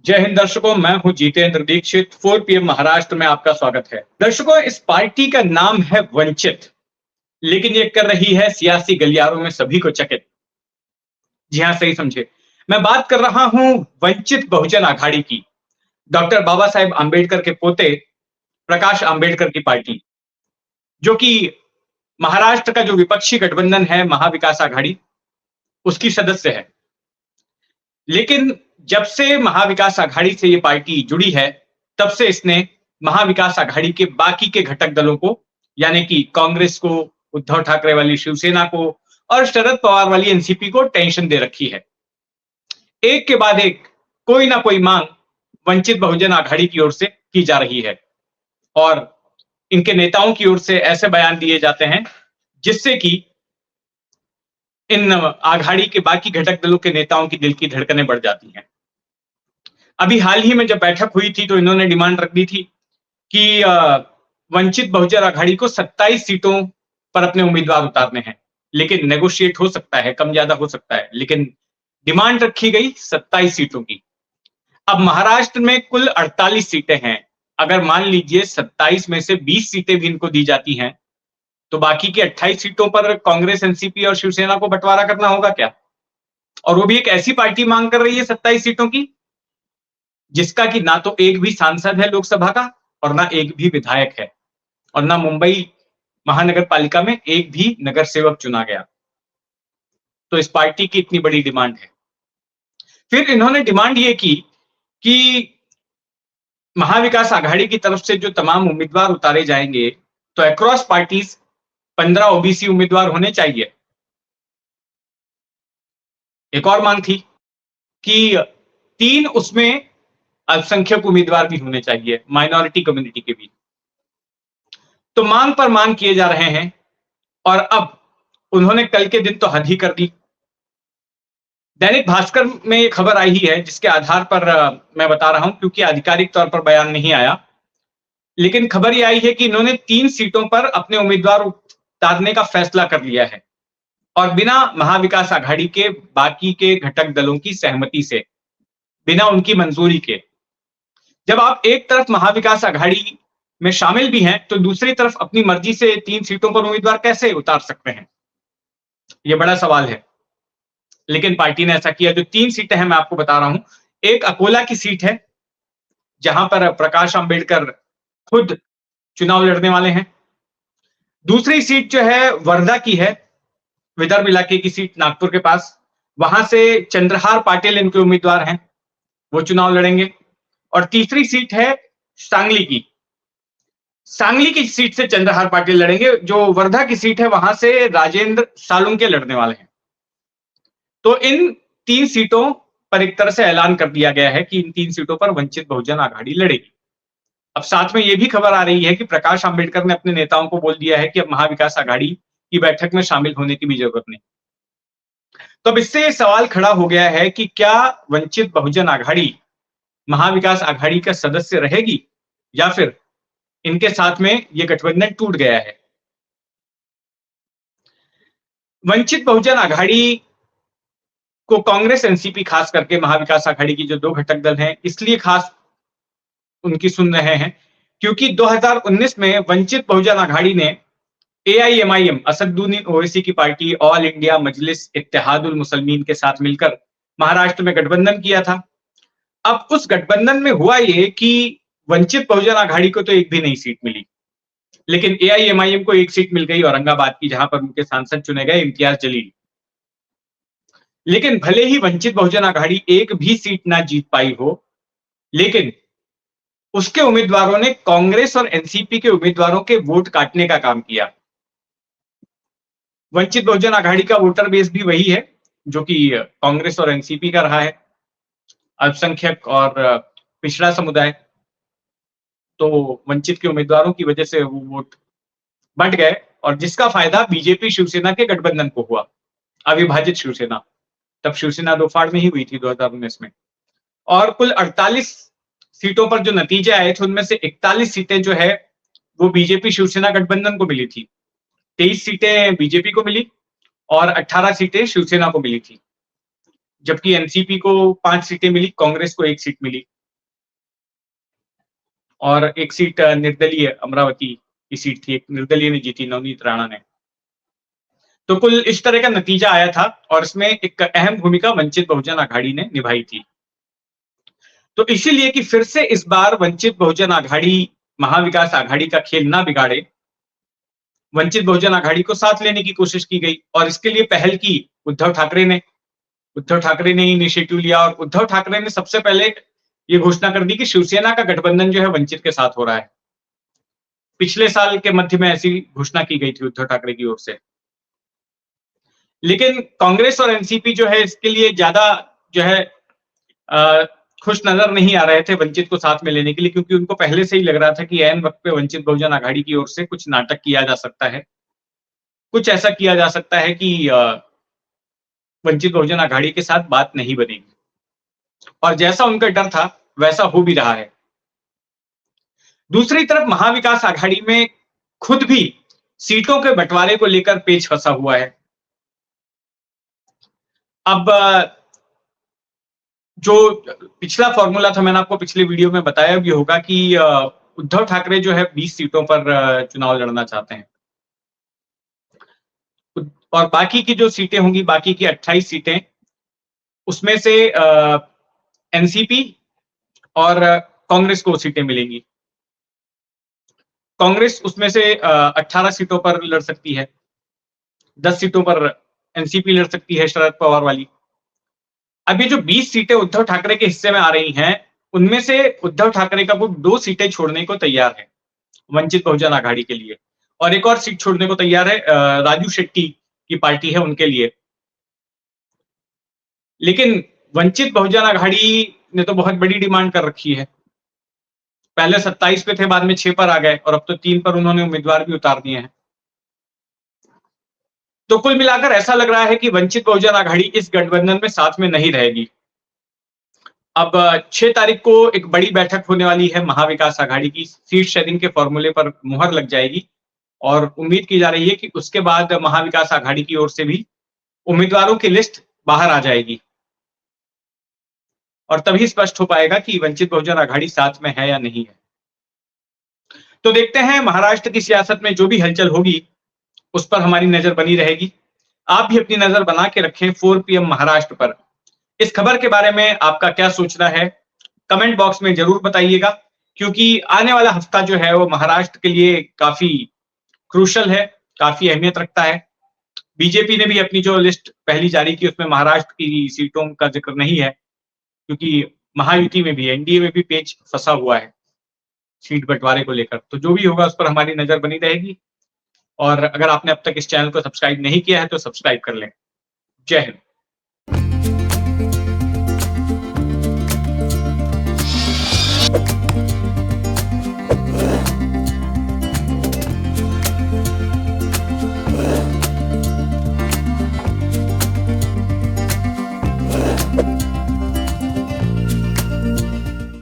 जय हिंद दर्शकों, मैं हूं जितेंद्र दीक्षित। 4 पीएम महाराष्ट्र में आपका स्वागत है। दर्शकों, इस पार्टी का नाम है वंचित, लेकिन ये कर रही है सियासी गलियारों में सभी को चकित। जी हां, सही समझे। मैं बात कर रहा हूं वंचित बहुजन आघाड़ी की, डॉक्टर बाबा साहेब आंबेडकर के पोते प्रकाश आंबेडकर की पार्टी, जो कि महाराष्ट्र का जो विपक्षी गठबंधन है महाविकास आघाड़ी, उसकी सदस्य है। लेकिन जब से महाविकास आघाड़ी से ये पार्टी जुड़ी है, तब से इसने महाविकास आघाड़ी के बाकी के घटक दलों को, यानी कि कांग्रेस को, उद्धव ठाकरे वाली शिवसेना को और शरद पवार वाली एनसीपी को टेंशन दे रखी है। एक के बाद एक कोई ना कोई मांग वंचित बहुजन आघाड़ी की ओर से की जा रही है और इनके नेताओं की ओर से ऐसे बयान दिए जाते हैं जिससे कि इन आघाड़ी के बाकी घटक दलों के नेताओं की दिल की धड़कनें बढ़ जाती हैं। अभी हाल ही में जब बैठक हुई थी तो इन्होंने डिमांड रख दी थी कि वंचित बहुजन आघाड़ी को 27 सीटों पर अपने उम्मीदवार उतारने हैं, लेकिन नेगोशिएट हो सकता है, कम ज्यादा हो सकता है, लेकिन डिमांड रखी गई 27 सीटों की। अब महाराष्ट्र में कुल 48 सीटें हैं। अगर मान लीजिए 27 में से 20 सीटें भी इनको दी जाती हैं, तो बाकी की 28 सीटों पर कांग्रेस, एनसीपी और शिवसेना को बंटवारा करना होगा क्या? और वो भी एक ऐसी पार्टी मांग कर रही है 27 सीटों की, जिसका कि ना तो एक भी सांसद है लोकसभा का और ना एक भी विधायक है और ना मुंबई महानगर पालिका में एक भी नगर सेवक चुना गया। तो इस पार्टी की इतनी बड़ी डिमांड है। फिर इन्होंने डिमांड ये की कि महाविकास आघाड़ी की तरफ से जो तमाम उम्मीदवार उतारे जाएंगे, तो अक्रॉस पार्टीज 15 ओबीसी उम्मीदवार होने चाहिए। एक और मांग थी कि 3 उसमें अल्पसंख्यक उम्मीदवार भी होने चाहिए, माइनॉरिटी कम्युनिटी के भी। तो मांग पर मांग किए जा रहे हैं और अब उन्होंने कल के दिन तो हद ही कर दी। दैनिक भास्कर में ये खबर आई ही है, जिसके आधार पर मैं बता रहा हूं, क्योंकि आधिकारिक तौर पर बयान नहीं आया, लेकिन खबर ये आई है कि इन्होंने 3 सीटों पर अपने उम्मीदवार उतारने का फैसला कर लिया है और बिना महाविकास आघाड़ी के बाकी के घटक दलों की सहमति से, बिना उनकी मंजूरी के। जब आप एक तरफ महाविकास आघाड़ी में शामिल भी हैं, तो दूसरी तरफ अपनी मर्जी से 3 सीटों पर उम्मीदवार कैसे उतार सकते हैं? यह बड़ा सवाल है। लेकिन पार्टी ने ऐसा किया। जो 3 सीटें हैं मैं आपको बता रहा हूं। एक अकोला की सीट है, जहां पर प्रकाश आंबेडकर खुद चुनाव लड़ने वाले हैं। दूसरी सीट जो है वर्धा की है, विदर्भ इलाके की सीट नागपुर के पास। वहां से चंद्रहार पाटिल इनके उम्मीदवार हैं, वो चुनाव लड़ेंगे। और तीसरी सीट है सांगली की। सांगली की सीट से चंद्रहार पाटिल लड़ेंगे। जो वर्धा की सीट है, वहां से राजेंद्र सालुंके लड़ने वाले हैं। तो इन 3 सीटों पर एक तरह से ऐलान कर दिया गया है कि इन 3 सीटों पर वंचित बहुजन आघाड़ी लड़ेगी। अब साथ में यह भी खबर आ रही है कि प्रकाश आंबेडकर ने अपने नेताओं को बोल दिया है कि अब महाविकास आघाड़ी की बैठक में शामिल होने की भी जरूरत नहीं। तो अब इससे सवाल खड़ा हो गया है कि क्या वंचित बहुजन आघाड़ी महाविकास आघाड़ी का सदस्य रहेगी या फिर इनके साथ में यह गठबंधन टूट गया है? वंचित बहुजन आघाड़ी को कांग्रेस, एनसीपी, खास करके महाविकास आघाड़ी की जो 2 घटक दल हैं, इसलिए खास उनकी सुन रहे हैं क्योंकि 2019 में वंचित बहुजन आघाड़ी ने एआईएमआईएम, असदुद्दीन ओवैसी की पार्टी, ऑल इंडिया मजलिस इत्तेहादुल मुसलमीन के साथ मिलकर महाराष्ट्र में गठबंधन किया था। अब उस गठबंधन में हुआ ये कि वंचित बहुजन आघाड़ी को तो एक भी नई सीट मिली, लेकिन एआईएमआईएम को एक सीट मिल गई औरंगाबाद की, जहां पर उनके सांसद चुने गए इम्तियाज जलील। लेकिन भले ही वंचित बहुजन आघाड़ी एक भी सीट ना जीत पाई हो, लेकिन उसके उम्मीदवारों ने कांग्रेस और एनसीपी के उम्मीदवारों के वोट काटने का काम किया। वंचित बहुजन आघाड़ी का वोटर बेस भी वही है जो कि कांग्रेस और एनसीपी का रहा है, अल्पसंख्यक और पिछड़ा समुदाय। तो वंचित के उम्मीदवारों की वजह से वो वोट बढ़ गए और जिसका फायदा बीजेपी शिवसेना के गठबंधन को हुआ, अविभाजित शिवसेना। तब शिवसेना 2 फाड़ में ही हुई थी 2019 में। और कुल 48 सीटों पर जो नतीजे आए थे, उनमें से 41 सीटें जो है वो बीजेपी शिवसेना गठबंधन को मिली थी। 23 सीटें बीजेपी को मिली और 18 सीटें शिवसेना को मिली थी, जबकि एनसीपी को 5 सीटें मिली, कांग्रेस को 1 सीट मिली। और एक सीट निर्दलीय अमरावती की सीट थी, एक निर्दलीय ने जीती, नवनीत राणा ने। तो कुल इस तरह का नतीजा आया था और इसमें एक अहम भूमिका वंचित बहुजन आघाड़ी ने निभाई थी। तो इसीलिए कि फिर से इस बार वंचित बहुजन आघाड़ी महाविकास आघाड़ी का खेल ना बिगाड़े, वंचित बहुजन आघाड़ी को साथ लेने की कोशिश की गई और इसके लिए पहल की उद्धव ठाकरे ने। उद्धव ठाकरे ने इनिशिएटिव लिया और उद्धव ठाकरे ने सबसे पहले ये घोषणा कर दी कि शिवसेना का गठबंधन जो है वंचित के साथ हो रहा है। पिछले साल के मध्य में ऐसी घोषणा की गई थी उद्धव ठाकरे की ओर से। लेकिन कांग्रेस और एनसीपी जो है इसके लिए ज्यादा जो है खुश नजर नहीं आ रहे थे वंचित को साथ में लेने के लिए, क्योंकि उनको पहले से ही लग रहा था कि ऐन वक्त पे वंचित बहुजन आघाड़ी की ओर से कुछ नाटक किया जा सकता है, कुछ ऐसा किया जा सकता है कि वंचित बहुजन आघाड़ी के साथ बात नहीं बनेगी। और जैसा उनका डर था वैसा हो भी रहा है। दूसरी तरफ महाविकास आघाड़ी में खुद भी सीटों के बंटवारे को लेकर पेच फंसा हुआ है। अब जो पिछला फॉर्मूला था, मैंने आपको पिछले वीडियो में बताया भी होगा कि उद्धव ठाकरे जो है 20 सीटों पर चुनाव लड़ना चाहते हैं और बाकी की जो सीटें होंगी, बाकी की 28 सीटें, उसमें से एनसीपी और कांग्रेस को सीटें मिलेंगी। कांग्रेस उसमें से 18 सीटों पर लड़ सकती है, 10 सीटों पर एनसीपी लड़ सकती है शरद पवार वाली। अब ये जो 20 सीटें उद्धव ठाकरे के हिस्से में आ रही हैं, उनमें से उद्धव ठाकरे का गुट 2 सीटें छोड़ने को तैयार है वंचित बहुजन आघाड़ी के लिए, और एक और सीट छोड़ने को तैयार है राजू शेट्टी की पार्टी है उनके लिए। लेकिन वंचित बहुजन आघाड़ी ने तो बहुत बड़ी डिमांड कर रखी है। पहले 27 पे थे, बाद में 6 पर आ गए और अब तो 3 पर उन्होंने उम्मीदवार भी उतार दिए हैं। तो कुल मिलाकर ऐसा लग रहा है कि वंचित बहुजन आघाड़ी इस गठबंधन में साथ में नहीं रहेगी। अब 6 तारीख को एक बड़ी बैठक होने वाली है महाविकास आघाड़ी की, सीट शेयरिंग के फॉर्मूले पर मुहर लग जाएगी और उम्मीद की जा रही है कि उसके बाद महाविकास आघाड़ी की ओर से भी उम्मीदवारों की लिस्ट बाहर आ जाएगी और तभी स्पष्ट हो पाएगा कि वंचित बहुजन आघाड़ी साथ में है या नहीं है। तो देखते हैं महाराष्ट्र की सियासत में जो भी हलचल होगी उस पर हमारी नजर बनी रहेगी। आप भी अपनी नजर बना के रखें 4 PM महाराष्ट्र पर। इस खबर के बारे में आपका क्या सोचना है कमेंट बॉक्स में जरूर बताइएगा, क्योंकि आने वाला हफ्ता जो है वो महाराष्ट्र के लिए काफी क्रूशल है, काफी अहमियत रखता है। बीजेपी ने भी अपनी जो लिस्ट पहली जारी की उसमें महाराष्ट्र की सीटों का जिक्र नहीं है, क्योंकि महायुति में भी, एनडीए में भी पेच फंसा हुआ है सीट बंटवारे को लेकर। तो जो भी होगा उस पर हमारी नजर बनी रहेगी और अगर आपने अब तक इस चैनल को सब्सक्राइब नहीं किया है तो सब्सक्राइब कर लें। जय हिंद।